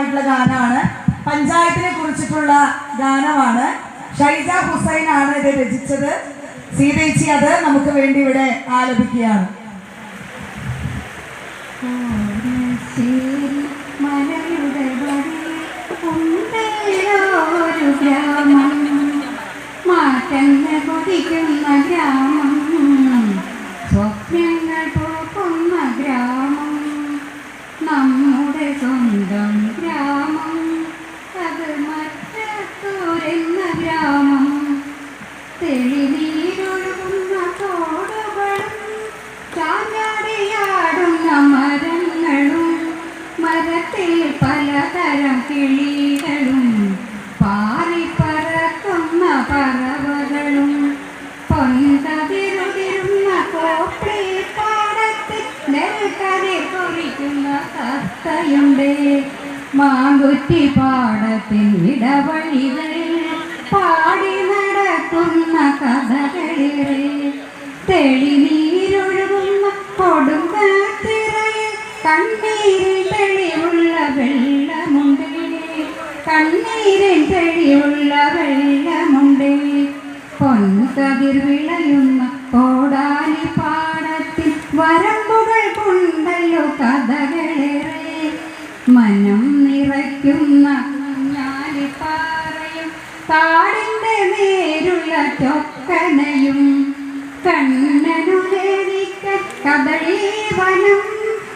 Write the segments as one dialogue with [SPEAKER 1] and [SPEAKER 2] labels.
[SPEAKER 1] മനോഹരമായിട്ടുള്ള ഗാനമാണ്. പഞ്ചായത്തിനെ കുറിച്ചിട്ടുള്ള ഗാനമാണ്. ഷൈജ ഹുസൈൻ ആണ് ഇത് രചിച്ചത്. സീതേച്ചി അത് നമുക്ക് വേണ്ടി ഇവിടെ ആലപിക്കുകയാണ്.
[SPEAKER 2] മാറ്റങ്ങൾ കൊതിക്കുന്ന ഗ്രാമം, സ്വപ്നങ്ങൾ പൂക്കുന്ന ഗ്രാമം, നമ്മുടെ സ്വന്തം ഗ്രാമം, അത് മറ്റത്തൂരെന്ന ഗ്രാമം. തെളിനീരൊഴുകുന്ന തോടുകളും ചാഞ്ഞാടിയാടുന്ന മരങ്ങളും, മരത്തിൽ പലതരം കിളികളും പാറിപ്പറക്കുന്ന പറവകളും, പൊന്തതിരുതിരുന്ന കോപ്പിപ്പാടത്തിൽ നെൽക്കരി പൊറിക്കുന്ന തത്തയുണ്ട്. മാങ്കുറ്റി പാടത്തിൽ ഇടവഴികൾ പാടി നടക്കുന്ന കഥകളേറെ. തെളിനീരൊഴുകുന്ന കൊടുങ്കാറ്റിറയിൽ കണ്ണീരിൽ തെളിവുള്ള വെള്ളമുണ്ട്, കണ്ണീരിൽ തെളിവുള്ള വെള്ളമുണ്ട്. പൊൻകതിർ വിളയുന്ന കോടാലി പാടത്തിൽ വരമ്പുകൾ കൊണ്ടല്ലോ കഥകളേറെ. മനം നിറയ്ക്കുന്ന കുഞ്ഞാലിപ്പാറയും കാടിൻ്റെ നേരുള്ള ചൊക്കനയും, കണ്ണനുലേലിക്ക കദളീവനം,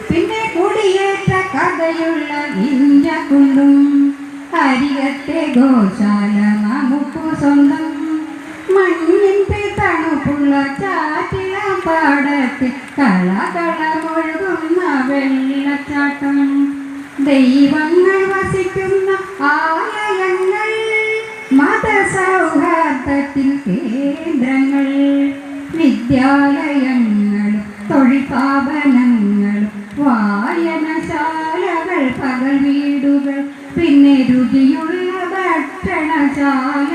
[SPEAKER 2] പിന്നെ കുടിയേറ്റ കഥയുള്ള ഇഞ്ചക്കുണ്ടും. അരികത്തെ ഗോശാല നമുക്ക് സ്വന്തം, മണ്ണിൻ്റെ തണുപ്പുള്ള ചാറ്റിളം പാടത്ത് കളകളമൊഴുകുന്ന വെള്ളച്ചാട്ടം. ദൈവങ്ങൾ വസിക്കുന്ന ആലയങ്ങൾ, മതസൗഹാർദ്ദത്തിൽ കേന്ദ്രങ്ങൾ, വിദ്യാലയങ്ങളും തൊഴിൽ സ്ഥാപനങ്ങളും വായനശാലകൾ, പകൽ വീടുകൾ, പിന്നെ രുചിയുള്ള ഭക്ഷണശാലകളും.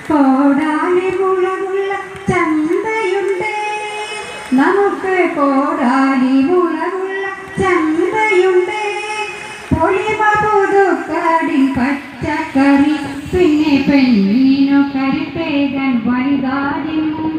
[SPEAKER 2] കോടാലി മുളകുള്ള ചന്തയുണ്ട്, നമുക്ക് കോടാലി മുളകുള്ള ചന്തയുണ്ട്. പൊലിമ പുതുക്കാടിൻ പച്ചക്കറി, പിന്നെ പെണ്ണിനു കരുത്തേകൻ വൈകാരിയും.